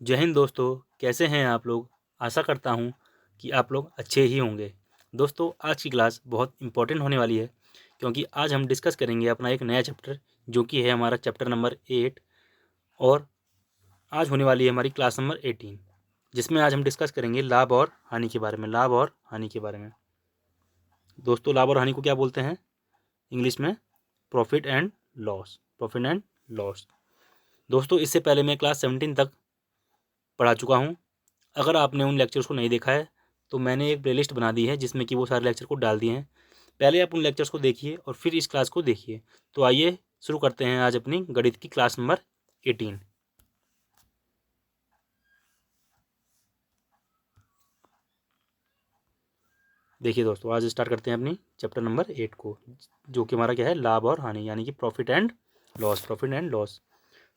जय हिंद दोस्तों, कैसे हैं आप लोग। आशा करता हूं कि आप लोग अच्छे ही होंगे। दोस्तों, आज की क्लास बहुत इंपॉर्टेंट होने वाली है क्योंकि आज हम डिस्कस करेंगे अपना एक नया चैप्टर जो कि है हमारा चैप्टर नंबर 8। और आज होने वाली है हमारी क्लास नंबर 18, जिसमें आज हम डिस्कस करेंगे लाभ और हानि के बारे में। लाभ और हानि के बारे में दोस्तों, लाभ और हानि को क्या बोलते हैं इंग्लिश में? Profit and loss. Profit and loss. दोस्तों, इससे पहले मैं क्लास 17 तक पढ़ा चुका हूँ। अगर आपने उन लेक्चर्स को नहीं देखा है तो मैंने एक प्लेलिस्ट बना दी है जिसमें कि वो सारे लेक्चर को डाल दिए हैं। पहले आप उन लेक्चर्स को देखिए और फिर इस क्लास को देखिए। तो आइए शुरू करते हैं आज अपनी गणित की क्लास नंबर 18। देखिए दोस्तों, आज स्टार्ट करते हैं अपनी चैप्टर नंबर 8 को, जो कि हमारा क्या है? लाभ और हानि, यानी कि profit and loss. Profit and loss.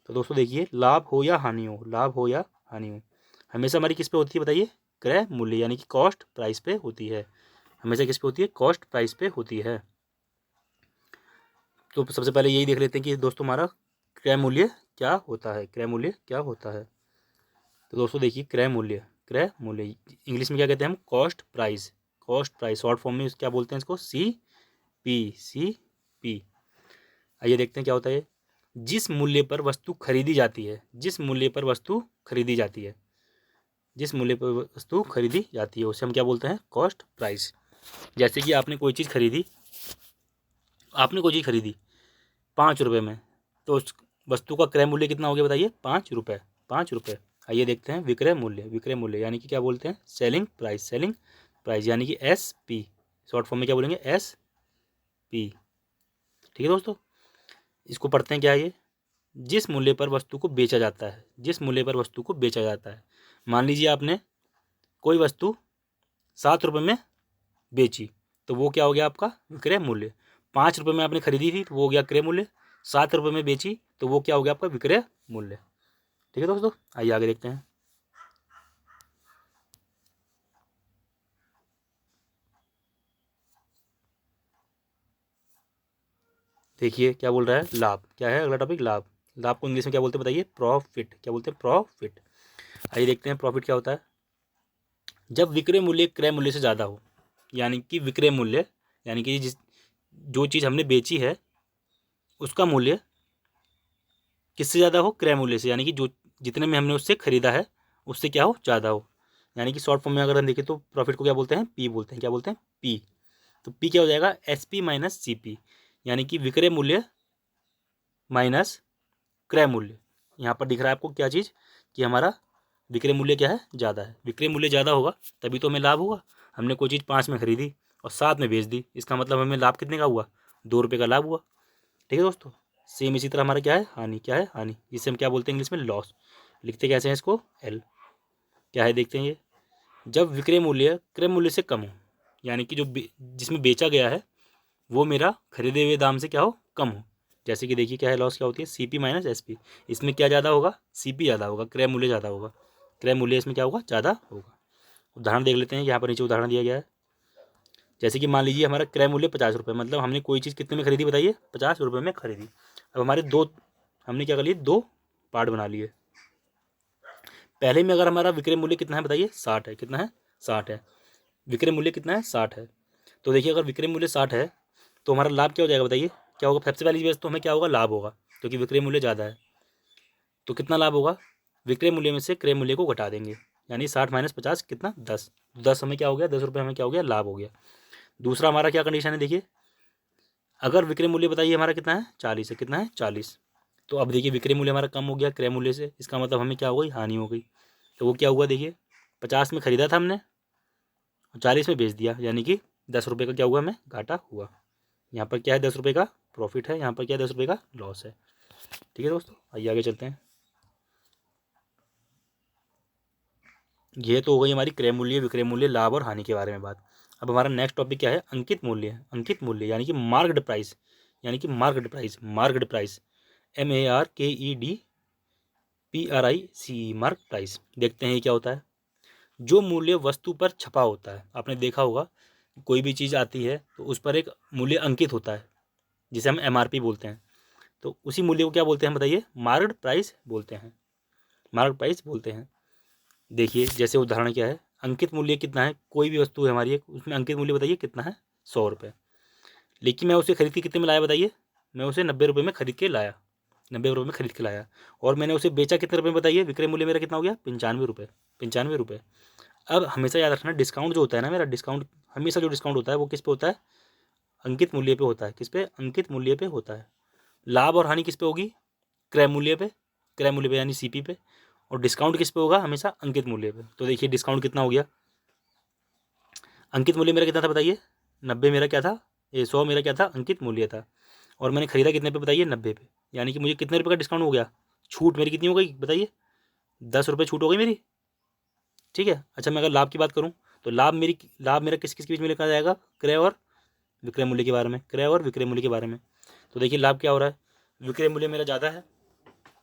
तो दोस्तों देखिए, लाभ हो या हानि हो, लाभ हो या हानि हो, हमेशा हमारी किस पे होती है बताइए? क्रय मूल्य, यानी कि कॉस्ट प्राइस पे होती है। हमेशा किस पे होती है? कॉस्ट प्राइस पे होती है। तो सबसे पहले यही देख लेते हैं कि दोस्तों हमारा क्रय मूल्य क्या होता है। क्रय मूल्य क्या होता है? तो दोस्तों देखिए, क्रय मूल्य, क्रय मूल्य इंग्लिश में क्या कहते हैं हम? Cost price. Cost price short form में क्या बोलते हैं इसको? C P. आइए देखते हैं क्या होता है। जिस मूल्य पर वस्तु खरीदी जाती है, जिस मूल्य पर वस्तु खरीदी जाती है, जिस मूल्य पर वस्तु खरीदी जाती है उसे हम क्या बोलते हैं? Cost price. जैसे कि आपने कोई चीज़ खरीदी, 5 रुपये में, तो उस वस्तु का क्रय मूल्य कितना हो गया बताइए? 5 रुपये। 5 रुपये। आइए देखते हैं विक्रय मूल्य। विक्रय मूल्य यानी कि क्या बोलते हैं? Selling price. सेलिंग प्राइस यानी कि SP। शॉर्ट फॉर्म में क्या बोलेंगे? SP। ठीक है दोस्तों, इसको पढ़ते हैं क्या है ये? जिस मूल्य पर वस्तु को बेचा जाता है, जिस मूल्य पर वस्तु को बेचा जाता है। मान लीजिए आपने कोई वस्तु 7 रुपये में बेची, तो वो क्या हो गया? आपका विक्रय मूल्य। 5 रुपये में आपने खरीदी थी तो वो हो गया क्रय मूल्य। 7 रुपये में बेची तो वो क्या हो गया? आपका विक्रय मूल्य। ठीक है दोस्तों, आइए आगे देखते हैं। देखिए क्या बोल रहा है? लाभ। क्या है अगला टॉपिक? लाभ। लाभ को इंग्लिश में क्या बोलते हैं बताइए? प्रॉफिट। क्या बोलते हैं? प्रॉफिट। आइए देखते हैं प्रॉफिट क्या होता है। जब विक्रय मूल्य क्रय मूल्य से ज़्यादा हो, यानी कि विक्रय मूल्य यानी कि जो चीज़ हमने बेची है उसका मूल्य किससे ज़्यादा हो? क्रय मूल्य से, यानी कि जो जितने में हमने उससे खरीदा है उससे क्या हो? ज़्यादा हो। यानी कि शॉर्ट फॉर्म में अगर हम देखें तो प्रॉफिट को क्या बोलते हैं? P बोलते हैं। क्या बोलते हैं? P। तो P क्या हो जाएगा? SP माइनस CP, यानी कि विक्रय मूल्य माइनस क्रय मूल्य। यहाँ पर दिख रहा है आपको क्या चीज़? कि हमारा विक्रय मूल्य क्या है? ज़्यादा है। विक्रय मूल्य ज़्यादा होगा तभी तो हमें लाभ होगा। हमने कोई चीज़ 5 में खरीदी और 7 में बेच दी, इसका मतलब हमें लाभ कितने का हुआ? 2 रुपये का लाभ हुआ। ठीक है दोस्तों, सेम इसी तरह हमारा क्या है? हानि। क्या है? हानि, जिसे हम क्या बोलते हैं इंग्लिश में? लॉस। लिखते कैसे हैं इसको? L। क्या है देखते हैं ये। जब विक्रय मूल्य क्रय मूल्य से कम हो, यानी कि जो जिसमें बेचा गया है वो मेरा खरीदे हुए दाम से क्या हो? कम हो। जैसे कि देखिए क्या है? लॉस क्या होती है? CP minus SP। इसमें क्या ज़्यादा होगा? CP ज़्यादा होगा, क्रय मूल्य ज़्यादा होगा। क्रय मूल्य इसमें क्या होगा? ज़्यादा होगा। उदाहरण देख लेते हैं, यहाँ पर नीचे उदाहरण दिया गया है। जैसे कि मान लीजिए हमारा क्रय मूल्य 50 रुपये, मतलब हमने कोई चीज़ कितने में खरीदी बताइए? 50 रुपये में खरीदी। अब हमारे हमने क्या कर लिए? 2 पार्ट बना लिए। पहले में अगर हमारा विक्रय मूल्य कितना है बताइए? 60 है। कितना है? 60 है। विक्रय मूल्य कितना है? 60 है। तो देखिए अगर विक्रय मूल्य 60 है तो हमारा लाभ क्या हो जाएगा बताइए? क्या होगा? सबसे पहली चीज़ तो हमें क्या होगा? लाभ होगा, क्योंकि विक्रय मूल्य ज़्यादा है। तो कितना लाभ होगा? विक्रय मूल्य में से क्रय मूल्य को घटा देंगे, यानी 60 माइनस 50 कितना? 10। 10 हमें क्या हो गया? 10 रुपये हमें क्या हो गया? लाभ हो गया। दूसरा हमारा क्या कंडीशन है देखिए, अगर विक्रय मूल्य बताइए हमारा कितना है? 40 है। कितना है? 40। तो अब देखिए विक्रय मूल्य हमारा कम हो गया क्रय मूल्य से, इसका मतलब हमें क्या हो गई? हानि हो गई। तो वो क्या हुआ देखिए, 50 में खरीदा था हमने और 40 में बेच दिया, यानी कि 10 रुपये का क्या हुआ? हमें घाटा हुआ। यहाँ पर क्या है? 10 रुपये का प्रॉफिट है, यहाँ पर क्या है? 10 रुपये का लॉस है। ठीक है दोस्तों, आइए आगे चलते हैं। ये तो हो गई हमारी क्रय मूल्य, विक्रय मूल्य, लाभ और हानि के बारे में बात। अब हमारा नेक्स्ट टॉपिक क्या है? अंकित मूल्य। अंकित मूल्य यानी कि मार्क्ड प्राइस, यानी कि marked price. Marked price MARKEDPRICE, mark price. देखते हैं ये क्या होता है। जो मूल्य वस्तु पर छपा होता है, आपने देखा होगा कोई भी चीज़ आती है तो उस पर एक मूल्य अंकित होता है जिसे हम MRP बोलते हैं। तो उसी मूल्य को क्या बोलते हैं बताइए? मार्क्ड प्राइस बोलते हैं। मार्क्ड प्राइस बोलते हैं। देखिए जैसे उदाहरण क्या है, अंकित मूल्य कितना है, कोई भी वस्तु है हमारी एक, उसमें अंकित मूल्य बताइए कितना है, 100 रुपये। लेकिन मैं उसे खरीद के कितने में लाया बताइए, मैं उसे 90 रुपये में खरीद के लाया, 90 रुपये में खरीद के लाया, और मैंने उसे बेचा कितने रुपये में बताइए, विक्रय मूल्य मेरा कितना हो गया, 95 रुपये, 95 रुपये। अब हमेशा याद रखना डिस्काउंट जो होता है ना मेरा, डिस्काउंट हमेशा जो डिस्काउंट होता है वो किस पे होता है, अंकित मूल्य पे होता है। किस पे, अंकित मूल्य पे होता है। लाभ और हानि किस पे होगी, क्रय मूल्य पे, क्रय मूल्य पे यानी सीपी पे। और डिस्काउंट किस पे होगा, हमेशा अंकित मूल्य पे। तो देखिए डिस्काउंट कितना हो गया, अंकित मूल्य मेरा कितना था बताइए, 90 मेरा क्या था, ये 100 मेरा क्या था, अंकित मूल्य था। और मैंने खरीदा कितने पे बताइए, 90 पे। यानी कि मुझे कितने रुपये का डिस्काउंट हो गया, छूट मेरी कितनी हो गई बताइए, 10 रुपये छूट हो गई मेरी। ठीक है। अच्छा मैं अगर लाभ की बात करूँ तो लाभ मेरा किस किस के बीच में लिखा जाएगा, क्रय और विक्रय मूल्य के बारे में, क्रय और विक्रय मूल्य के बारे में। तो देखिए लाभ क्या हो रहा है, विक्रय मूल्य मेरा ज़्यादा है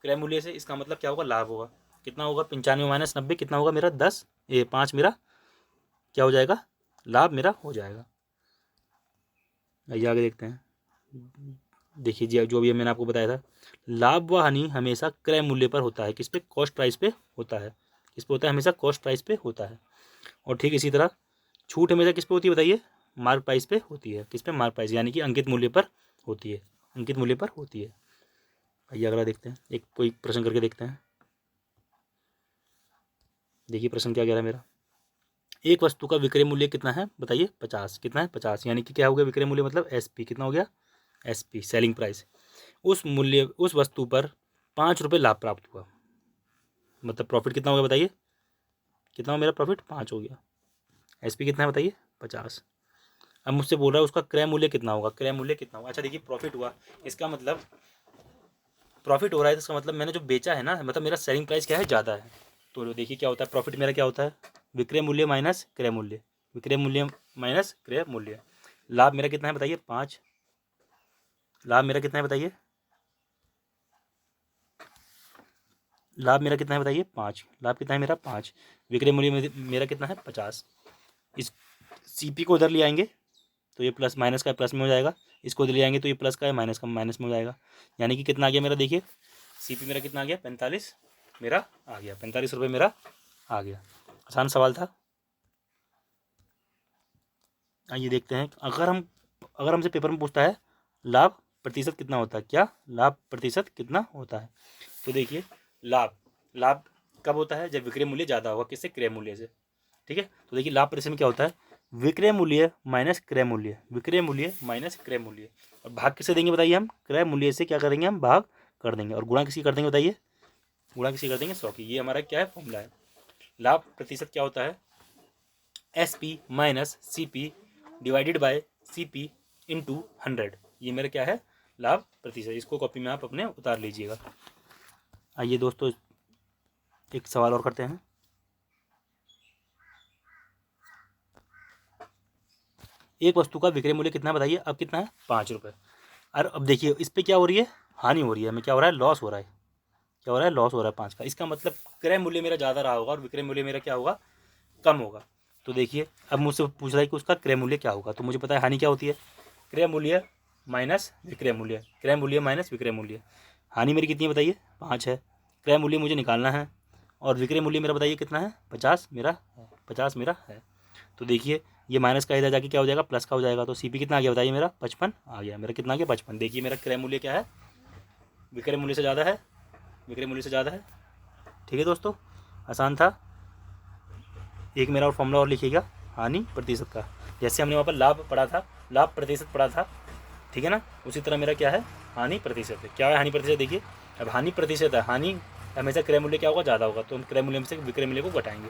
क्रय मूल्य से, इसका मतलब क्या होगा, लाभ होगा। कितना होगा, 95 माइनस 90 कितना होगा मेरा, 10, ये 5 मेरा क्या हो जाएगा, लाभ मेरा हो जाएगा। आइए आगे देखते हैं। देखिए जी जो भी मैंने आपको बताया था, लाभ व हानि हमेशा क्रय मूल्य पर होता है, किस पे, कॉस्ट प्राइस पे होता है। किस पे होता है, हमेशा कॉस्ट प्राइस पे होता है। और ठीक इसी तरह छूट हमेशा किस पे होती है बताइए, मार्क प्राइस पे होती है। किस पे, मार्क प्राइस, यानी कि अंकित मूल्य पर होती है, अंकित मूल्य पर होती है। आइए अगला देखते हैं, एक कोई प्रश्न करके देखते हैं। देखिए प्रश्न क्या कह रहा है मेरा, एक वस्तु का विक्रय मूल्य कितना है बताइए, 50, कितना है 50, यानी कि क्या हो गया विक्रय मूल्य मतलब एसपी, कितना हो गया, एसपी सेलिंग प्राइस। उस वस्तु पर 5 रुपये लाभ प्राप्त हुआ, मतलब प्रॉफिट कितना हो गया बताइए, कितना हो मेरा प्रॉफिट, 5 हो गया। एसपी कितना है बताइए, 50। अब मुझसे बोल रहा है उसका क्रय मूल्य कितना होगा, क्रय मूल्य कितना होगा। अच्छा देखिए प्रॉफिट हुआ, इसका मतलब प्रॉफिट हो रहा है, तो इसका मतलब मैंने जो बेचा है ना, मतलब मेरा सेलिंग प्राइस क्या है, ज़्यादा है। तो देखिए क्या होता है, प्रॉफिट मेरा क्या होता है, विक्रय मूल्य माइनस क्रय मूल्य, विक्रय मूल्य माइनस क्रय मूल्य। लाभ मेरा कितना है बताइए, 5, लाभ मेरा कितना है बताइए, लाभ मेरा कितना है बताइए, 5, लाभ कितना है मेरा 5, विक्रय मूल्य मेरा कितना है 50। इस सीपी को उधर ले आएंगे तो ये प्लस माइनस का प्लस में हो जाएगा, इसको इधर ले आएंगे तो ये प्लस का है माइनस का माइनस में हो जाएगा। यानी कि कितना आ गया मेरा, देखिए सीपी मेरा कितना आ गया, 45 मेरा आ गया, 45 रुपये मेरा आ गया। आसान सवाल था। आइए देखते हैं, अगर हमसे पेपर में पूछता है लाभ प्रतिशत कितना होता है, क्या लाभ प्रतिशत कितना होता है। तो देखिए लाभ लाभ कब होता है, जब विक्रय मूल्य ज़्यादा होगा, किससे, क्रय मूल्य से। ठीक है। तो देखिए लाभ प्रतिशत में क्या होता है, विक्रय मूल्य माइनस क्रय मूल्य, विक्रय मूल्य माइनस क्रय मूल्य। और भाग किससे देंगे बताइए, हम क्रय मूल्य से क्या करेंगे, हम भाग कर देंगे। और गुणा किसी कर देंगे बताइए, गुणा किसी कर देंगे 100 की। ये हमारा क्या है, फॉर्मूला है। लाभ प्रतिशत क्या होता है, S P minus C P divided by C P into 100। ये मेरा क्या है, लाभ प्रतिशत। इसको कॉपी में आप अपने उतार लीजिएगा। आइए दोस्तों एक सवाल और करते हैं। एक वस्तु का विक्रय मूल्य कितना बताइए, अब कितना है, 5 रुपये। और अब देखिए इस पर क्या हो रही है, हानि हो रही है, हमें क्या हो रहा है, लॉस हो रहा है, क्या हो रहा है, लॉस हो रहा है 5 का। इसका मतलब क्रय मूल्य मेरा ज़्यादा रहा होगा और विक्रय मूल्य मेरा क्या होगा, कम होगा। तो देखिए अब मुझसे पूछ रहा है कि उसका क्रय मूल्य क्या होगा। तो मुझे पता है हानि क्या होती है, क्रय मूल्य माइनस विक्रय मूल्य, क्रय मूल्य माइनस विक्रय मूल्य। हानि मेरी कितनी है बताइए, 5 है, क्रय मूल्य मुझे निकालना है, और विक्रय मूल्य मेरा बताइए कितना है, 50 मेरा है, 50 मेरा है। तो देखिए ये माइनस का इधर जाके क्या हो जाएगा, प्लस का हो जाएगा। तो सीपी कितना आ गया बताइए, मेरा 55 आ गया, मेरा कितना आ गया, 55। देखिए मेरा क्रय मूल्य क्या है, विक्रय मूल्य से ज़्यादा है, विक्रय मूल्य से ज़्यादा है। ठीक है दोस्तों, आसान था। एक मेरा और फॉर्मूला और लिखिएगा हानि प्रतिशत का, जैसे हमने वहाँ पर लाभ पढ़ा था, लाभ प्रतिशत पढ़ा था, ठीक है ना, उसी तरह मेरा क्या है, हानि प्रतिशत है। क्या है हानि प्रतिशत, देखिए अब हानि प्रतिशत है, हानि हमेशा क्रय मूल्य क्या होगा, ज़्यादा होगा, तो हम क्रय मूल्य में से विक्रय मूल्य को घटाएंगे।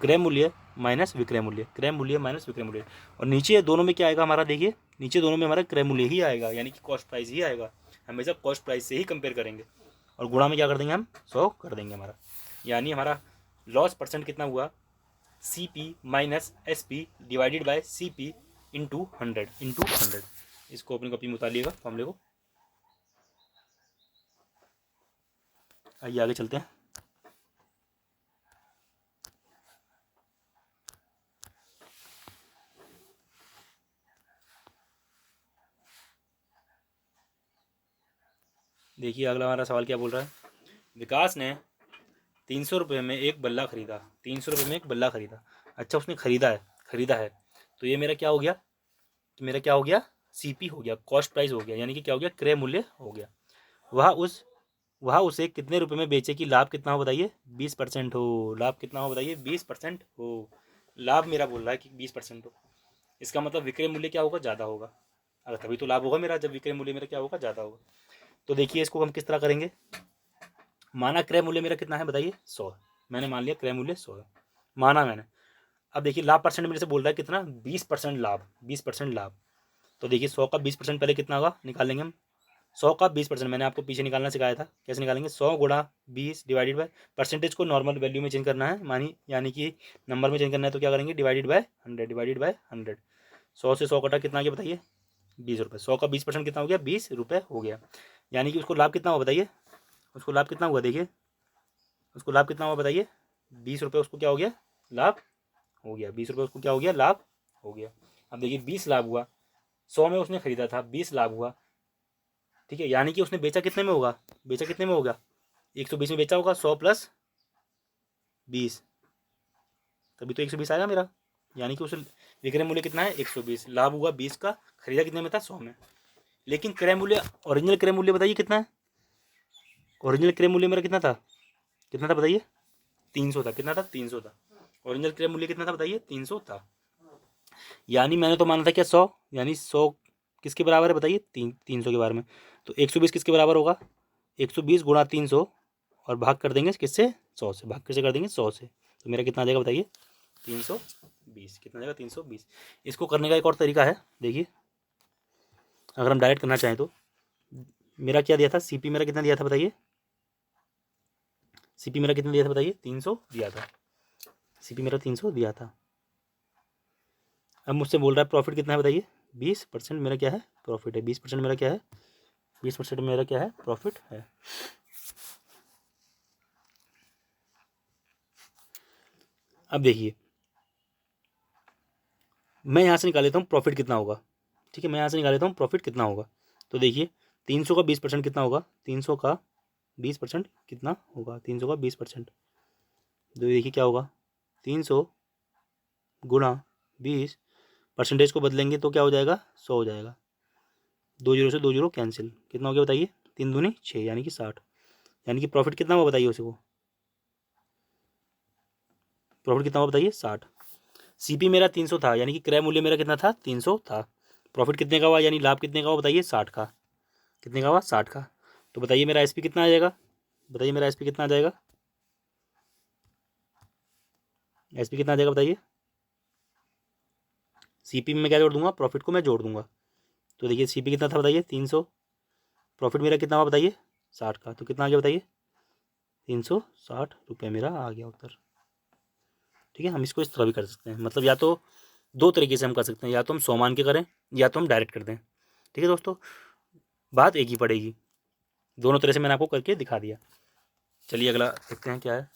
क्रय मूल्य माइनस विक्रय मूल्य, क्रय मूल्य माइनस विक्रय मूल्य। और नीचे दोनों में क्या आएगा हमारा, देखिए नीचे दोनों में हमारा क्रय मूल्य ही आएगा, यानी कि कॉस्ट प्राइस ही आएगा। हमेशा कॉस्ट प्राइस से ही कंपेयर करेंगे। और गुणा में क्या कर देंगे हम, 100 कर देंगे हमारा। यानी हमारा लॉस परसेंट कितना हुआ, C P minus S P divided by C P into 100। इसको अपनी कॉपी में उतारिएगा फॉर्मूले को। आइए आगे चलते हैं। देखिए अगला हमारा सवाल क्या बोल रहा है, विकास ने ₹300 में एक बल्ला खरीदा, ₹300 में एक बल्ला खरीदा। अच्छा उसने खरीदा है तो ये मेरा क्या हो गया, तो मेरा क्या हो गया, सीपी हो गया, कॉस्ट प्राइस हो गया, यानी कि क्या हो गया, क्रय मूल्य हो गया। वह उसे कितने रुपए में बेचे कि लाभ कितना हो बताइए, 20% हो। लाभ कितना हो बताइए, 20% हो। लाभ मेरा बोल रहा है कि 20% हो, इसका मतलब विक्रय मूल्य क्या होगा, ज़्यादा होगा। अगर तभी तो लाभ होगा मेरा, जब विक्रय मूल्य मेरा क्या होगा, ज़्यादा होगा। तो देखिए इसको हम किस तरह करेंगे। माना क्रय मूल्य मेरा कितना है बताइए, 100। मैंने मान लिया क्रय मूल्य 100 है, माना मैंने। अब देखिए लाभ परसेंट मेरे से बोल रहा है कितना, 20% लाभ, 20% लाभ। तो देखिए 100 का 20% पहले कितना होगा, निकालेंगे हम। 100 का 20% मैंने आपको पीछे निकालना सिखाया था, कैसे निकालेंगे, 100 गुणा 20 डिवाइडेड बाय, परसेंटेज को नॉर्मल वैल्यू में चेंज करना है, मानी यानी कि नंबर में चेंज करना है, तो क्या करेंगे, डिवाइडेड बाय 100, डिवाइडेड बाय 100। 100 से 100 कटा कितना आ गया बताइए, 20 रुपये। 100 का 20% कितना हो गया, 20 रुपये हो गया। यानी कि उसको लाभ कितना हुआ बताइए, उसको लाभ कितना हुआ, देखिए उसको लाभ कितना हुआ बताइए, 20 रुपये उसको क्या हो गया, लाभ हो गया। 20 रुपये उसको क्या हो गया, लाभ हो गया। अब देखिए 20 लाभ हुआ, 100 में उसने खरीदा था, 20 लाभ हुआ, ठीक है। यानी कि उसने बेचा कितने में होगा, बेचा कितने में होगा, 120 में बेचा होगा, 100 प्लस 20, तभी तो 120 आएगा मेरा। यानी कि उस विक्रय मूल्य कितना है, 120, लाभ हुआ 20 का, खरीदा कितने में था, 100 में। लेकिन क्रय मूल्य, ओरिजिनल क्रय मूल्य बताइए कितना है, ओरिजिनल क्रय मूल्य मेरा कितना था बताइए, 300 था। कितना था, 300 था। ओरिजिनल क्रय मूल्य कितना था बताइए, 300 था। यानी मैंने तो माना था क्या, 100, यानी 100 किसके बराबर है बताइए, 300 के बारे में। तो 120 किसके बराबर होगा, 120 गुणा 300, और भाग कर देंगे किससे, 100 से। भाग कैसे कर देंगे, 100 से। तो मेरा कितना आ जाएगा बताइए, 320। कितना आ जाएगा, 320। इसको करने का एक और तरीका है, देखिए अगर हम डायरेक्ट करना चाहें तो, मेरा क्या दिया था, सीपी मेरा कितना दिया था बताइए, सीपी मेरा कितना दिया था बताइए, 300 दिया था। सीपी मेरा 300 दिया था। अब मुझसे बोल रहा है प्रॉफिट कितना है बताइए, 20% मेरा क्या है, प्रॉफिट है। 20% मेरा क्या है, 20% मेरा क्या है, प्रॉफिट है। अब देखिए मैं यहाँ से निकाल लेता हूँ प्रॉफिट कितना होगा, ठीक है। मैं यहाँ से निकाल लेता हूँ प्रॉफिट कितना होगा। तो देखिए 300 का 20% कितना होगा, 300 का 20% कितना होगा, 300 का 20%, तो देखिए क्या होगा, 300 गुणा 20, परसेंटेज को बदलेंगे तो क्या हो जाएगा, 100 हो जाएगा। 2 जीरो से 2 जीरो कैंसिल, कितना हो गया बताइए, 3 दूनी 6, यानी कि 60। यानी कि प्रॉफिट कितना हुआ बताइए उसे, वो प्रॉफिट कितना हुआ बताइए, 60। सीपी मेरा 300 था, यानी कि क्रय मूल्य मेरा कितना था, 300 था। प्रॉफिट कितने का हुआ, यानी लाभ कितने का हुआ बताइए, 60 का। कितने का हुआ, 60 का। तो बताइए मेरा एसपी कितना आ जाएगा, बताइए मेरा एसपी कितना आ जाएगा, एसपी कितना आ जाएगा बताइए। सीपी में मैं क्या जोड़ दूंगा, प्रॉफिट को मैं जोड़ दूंगा। तो देखिए सीपी कितना था बताइए, 300, प्रॉफिट मेरा कितना हुआ बताइए, 60 का। तो कितना आ गया बताइए, 360 रुपये मेरा आ गया उत्तर। ठीक है, हम इसको इस तरह भी कर सकते हैं, मतलब या तो दो तरीके से हम कर सकते हैं, या तो हम 100 मान के करें, या तो हम डायरेक्ट कर दें। ठीक है दोस्तों, बात एक ही पड़ेगी, दोनों तरह से मैंने आपको करके दिखा दिया। चलिए अगला देखते हैं क्या है।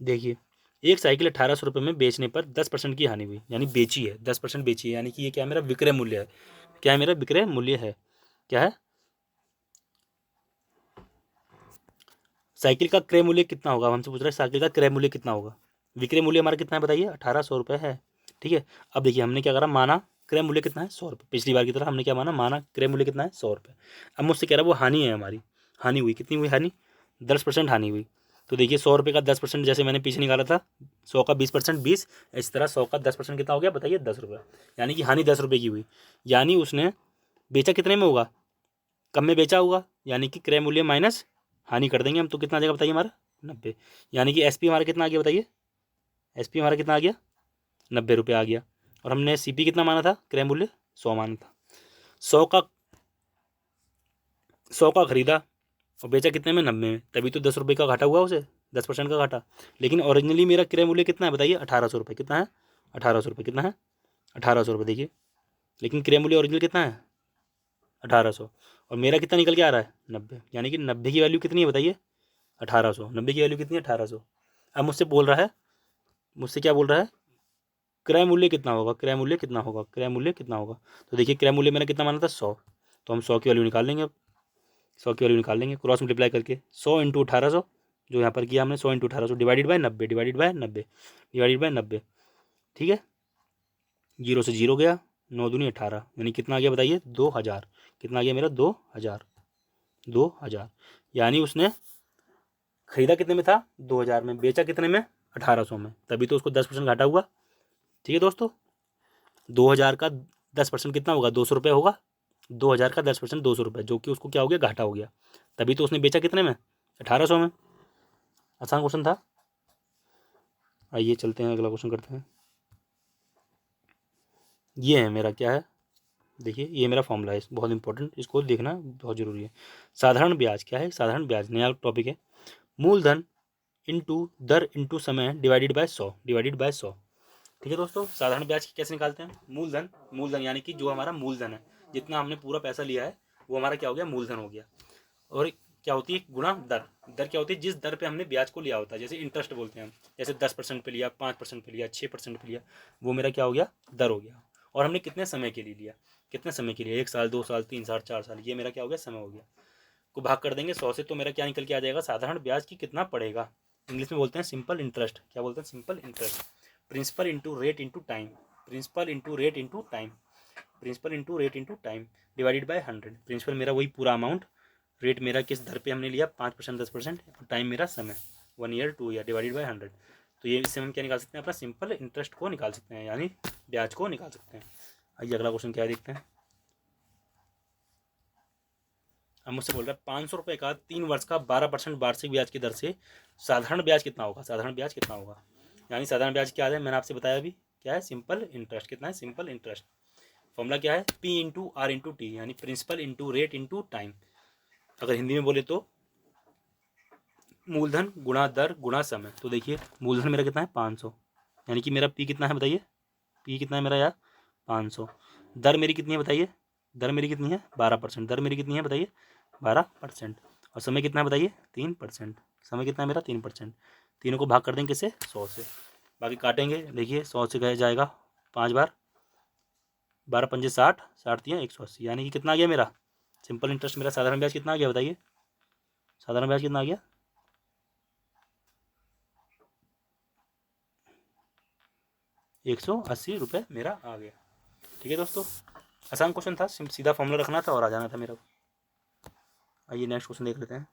देखिए एक साइकिल 1800 रुपये में बेचने पर 10% की हानि हुई, यानी बेची है, 10% बेची है, यानी कि ये क्या है, मेरा विक्रय मूल्य है। क्या है, मेरा विक्रय मूल्य है। क्या है, साइकिल का क्रय मूल्य कितना होगा, हमसे पूछ रहा है साइकिल का क्रय मूल्य कितना होगा। विक्रय मूल्य हमारा कितना है बताइए, 1800 रुपये है। ठीक है, अब देखिए हमने क्या करा, माना क्रय मूल्य कितना है, 100 रुपये। पिछली बार की तरह हमने क्या माना क्रय मूल्य कितना है, 100 रुपये। अब मुझसे कह रहा है वो हानि है हमारी, हानि हुई, कितनी हुई हानि, 10% हानि हुई। तो देखिए 100 रुपये का 10%, जैसे मैंने पीछे निकाला था, 100 का 20% 20, इस तरह 100 का 10% कितना हो गया बताइए, 10 रुपये। यानी कि हानि 10 रुपये की हुई। यानी उसने बेचा कितने में होगा, कम में बेचा होगा, यानी कि क्रय मूल्य माइनस हानि कर देंगे हम, तो कितना आ जाएगा बताइए हमारा, 90। यानी कि एसपी हमारा कितना आ गया बताइए, एसपी हमारा कितना आ गया, 90 रुपये आ गया। और हमने सीपी कितना माना था, क्रय मूल्य 100 माना था। 100 का 100 का खरीदा और बेचा कितने में, 90 में, तभी तो 10 रुपये का घाटा हुआ उसे, 10% का घाटा। लेकिन ओरिजिनली मेरा क्रय मूल्य कितना है बताइए, 1800 रुपये। कितना है, 1800 रुपये। कितना है, 1800 रुपये। देखिए लेकिन क्रय मूल्य ओरिजिनल कितना है, 1800, और मेरा कितना निकल के आ रहा है, 90। यानी कि 90 की वैल्यू कितनी है बताइए, 1800। 90 की वैल्यू कितनी है, 1800। अब मुझसे बोल रहा है, मुझसे क्या बोल रहा है, क्रय मूल्य कितना होगा, क्रय मूल्य कितना होगा, क्रय मूल्य कितना होगा। तो देखिए क्रय मूल्य मैंने कितना माना था 100, तो हम 100 की वैल्यू निकाल लेंगे। अब 100 की वैल्यू निकाल लेंगे क्रॉस मल्टीप्लाई करके। 100 इंटू 1800 जो यहाँ पर किया हमने, 100 into 1800 divided by 90, divided by 90, divided by 90। ठीक है, 0 से 0 गया, 9 दूनी 18, यानी कितना आ गया बताइए 2000। कितना आ गया मेरा 2000, 2000। यानी उसने खरीदा कितने में था 2000 में, बेचा कितने में 1800 में, तभी तो उसको 10% घाटा हुआ। ठीक है दोस्तों, 2000 का 10% कितना होगा 200 रुपये होगा। 2000 का 10% 200 रुपये, जो कि उसको क्या हो गया घाटा हो गया, तभी तो उसने बेचा कितने में 1800 में। आसान क्वेश्चन था। आइए चलते हैं अगला क्वेश्चन करते हैं। ये है मेरा क्या है, देखिए ये मेरा फॉर्मूला है, बहुत इंपॉर्टेंट, इसको देखना बहुत जरूरी है। साधारण ब्याज क्या है, साधारण ब्याज नया टॉपिक है। मूलधन इंटू दर इंटू समय डिवाइडेड बाय 100, डिवाइडेड बाय 100। ठीक है दोस्तों, साधारण ब्याज कैसे निकालते हैं, मूलधन, मूलधन यानी कि जो हमारा मूलधन है, जितना हमने पूरा पैसा लिया है वो हमारा क्या हो गया मूलधन हो गया। और क्या होती है गुणा दर, दर क्या होती है जिस दर पे हमने ब्याज को लिया होता है, जैसे इंटरेस्ट बोलते हैं हम, जैसे 10% पे लिया, 5% पे लिया, 6% पे लिया, वो मेरा क्या हो गया दर हो गया। और हमने कितने समय के लिए लिया, कितने समय के लिए, 1 साल 2 साल 3 साल 4 साल, ये मेरा क्या हो गया समय हो गया। को भाग कर देंगे 100 से, तो मेरा क्या निकल के आ जाएगा साधारण ब्याज की कितना पड़ेगा। इंग्लिश में बोलते हैं सिंपल इंटरेस्ट, क्या बोलते हैं simple interest. Principal into rate into time, principal into rate into time, principal into rate into time divided by 100। Principal मेरा वही पूरा अमाउंट, रेट मेरा किस दर पे हमने लिया 5% 10%, और टाइम मेरा समय 1 ईयर 2 ईयर डिवाइडेड बाय 100। तो ये इससे हम क्या निकाल सकते हैं अपना सिंपल इंटरेस्ट को निकाल सकते हैं, यानी ब्याज को निकाल सकते हैं। आइए अगला क्वेश्चन क्या देखते हैं। अब मुझसे बोल रहा है 500 रुपये का 3 वर्ष का 12% वार्षिक ब्याज की दर से साधारण ब्याज कितना होगा, साधारण ब्याज कितना होगा। यानी साधारण ब्याज क्या है मैंने आपसे बताया अभी, क्या है सिंपल इंटरेस्ट। कितना है सिंपल इंटरेस्ट, फॉर्मूला क्या है P into R into T, यानी principal into rate into time. अगर हिंदी में बोले तो मूलधन गुणा दर गुणा समय। तो देखिए मूलधन मेरा कितना है 500, यानी कि मेरा पी कितना है बताइए, पी कितना है मेरा यार 500। दर मेरी कितनी है बताइए, दर मेरी कितनी है 12%, दर मेरी कितनी है बताइए 12%। और समय कितना है बताइए 3%, समय कितना है मेरा 3%। तीनों को भाग कर देंगे किससे 100 से, बाकी काटेंगे। देखिए 100 से गया जाएगा 5 बार, 12 पंजे 60, 60 दिया 180, यानी कि कितना आ गया मेरा सिंपल इंटरेस्ट, मेरा साधारण ब्याज कितना आ गया बताइए, साधारण ब्याज कितना आ गया 180 रुपये मेरा आ गया। ठीक है दोस्तों, आसान क्वेश्चन था, सीधा फॉर्मूला रखना था और आ जाना था मेरा। आइए नेक्स्ट क्वेश्चन देख लेते हैं।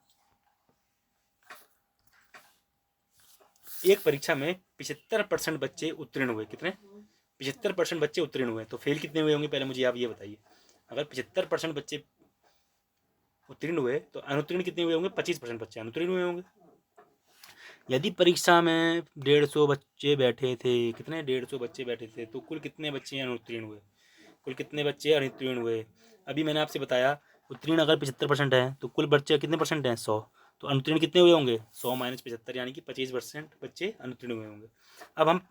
एक परीक्षा में 75% बच्चे उत्तीर्ण हुए, कितने 75% बच्चे उत्तीर्ण हुए, तो फेल कितने हुए होंगे पहले मुझे आप ये बताइए। अगर 75% बच्चे उत्तीर्ण हुए तो अनुत्तीर्ण कितने हुए होंगे, 25% बच्चे अनुत्तीर्ण हुए होंगे। यदि परीक्षा में 150 बच्चे बैठे थे, कितने 150 बच्चे बैठे थे, तो कुल कितने बच्चे अनुत्तीर्ण हुए, कुल कितने बच्चे अनुत्तीर्ण हुए। अभी मैंने आपसे बताया उत्तीर्ण अगर 75% है तो कुल बच्चे कितने परसेंट हैं 100, तो अनुत्तीर्ण कितने हुए होंगे 100 माइनस 75, यानी कि 25% बच्चे अनुत्तीर्ण हुए होंगे। अब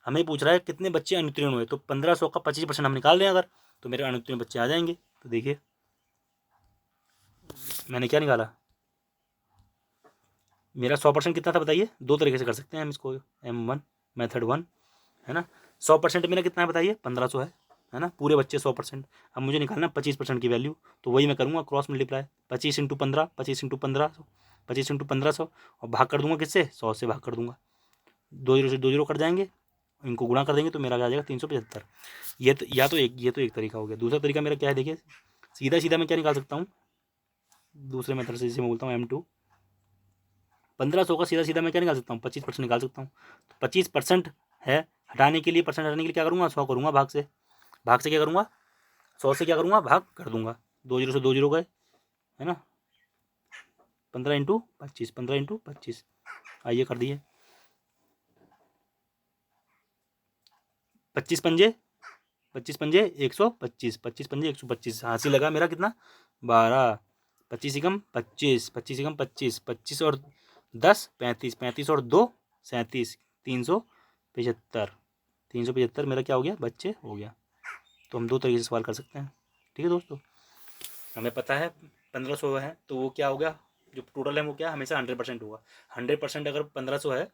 हमें पूछ रहा है कितने बच्चे अनुत्तीर्ण हुए, तो 1500 का 25% हम निकाल दें अगर, तो मेरे अनुत्तीर्ण बच्चे आ जाएंगे। तो देखिए मैंने क्या निकाला, मेरा 100% कितना था बताइए, दो तरीके से कर सकते हैं हम इसको, M1 मेथड 1 है ना। 100% मेरा कितना है बताइए 1500 है ना, पूरे बच्चे 100%। अब मुझे निकालना 25% की वैल्यू, तो वही मैं करूँगा cross multiply, 25 into 15, 25 into 1500, 25 into 1500, और भाग कर दूंगा किससे 100 से भाग कर दूंगा, 2 जीरो से 2 जीरो कट जाएंगे, इनको गुणा कर देंगे तो मेरा आ जाएगा 375। ये तो ये तो एक तरीका हो गया। दूसरा तरीका मेरा क्या है देखिए, सीधा सीधा मैं क्या निकाल सकता हूँ दूसरे मेथड से, जिसे मैं बोलता हूँ M2। 1500 का सीधा सीधा मैं क्या निकाल सकता हूँ 25% निकाल सकता हूँ। तो 25% है, हटाने के लिए परसेंट हटाने के लिए क्या करूँगा 100 करूँगा भाग से, भाग से क्या करूँगा 100 से क्या करूँगा भाग कर दूंगा, 2 जीरो से 2 जीरो गए है ना, 15 इंटू 25, 15 इंटू 25, आइए कर दिए 25 पंजे 125, 25 पंजे 125, हासिल लगा मेरा कितना 12, 25 एकम 25, 25 एकम 25, 25 और 10 35, 35 और 2 37, 375, 375 मेरा क्या हो गया बच्चे हो गया। तो हम दो तरीके से सवाल कर सकते हैं। ठीक है दोस्तों, हमें पता है 1500 है तो वो क्या हो गया, जो टोटल है वो क्या हमेशा 100% होगा। 100% अगर 1500 है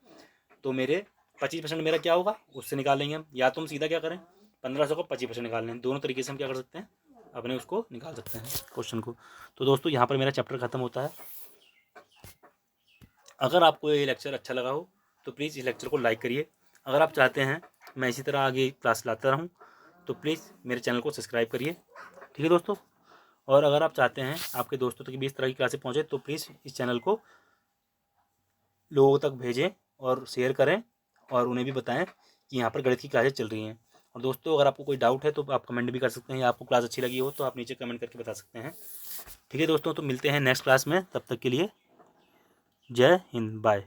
तो मेरे 25% मेरा क्या होगा उससे निकाल लेंगे हम, या तो हम सीधा क्या करें 1500 का 25% निकाल लें, दोनों तरीके से हम क्या कर सकते हैं अपने उसको निकाल सकते हैं क्वेश्चन को। तो दोस्तों यहाँ पर मेरा चैप्टर खत्म होता है। अगर आपको ये लेक्चर अच्छा लगा हो तो प्लीज़ इस लेक्चर को लाइक करिए। अगर आप चाहते हैं मैं इसी तरह आगे क्लास लाता रहूँ तो प्लीज़ मेरे चैनल को सब्सक्राइब करिए, ठीक है दोस्तों। और अगर आप चाहते हैं आपके दोस्तों तक भी इस तरह की क्लासें पहुँचे तो प्लीज़ इस चैनल को लोगों तक भेजें और शेयर करें और उन्हें भी बताएं कि यहाँ पर गणित की क्लासेस चल रही हैं। और दोस्तों अगर आपको कोई डाउट है तो आप कमेंट भी कर सकते हैं, या आपको क्लास अच्छी लगी हो तो आप नीचे कमेंट करके बता सकते हैं, ठीक है दोस्तों। तो मिलते हैं नेक्स्ट क्लास में, तब तक के लिए जय हिंद, बाय।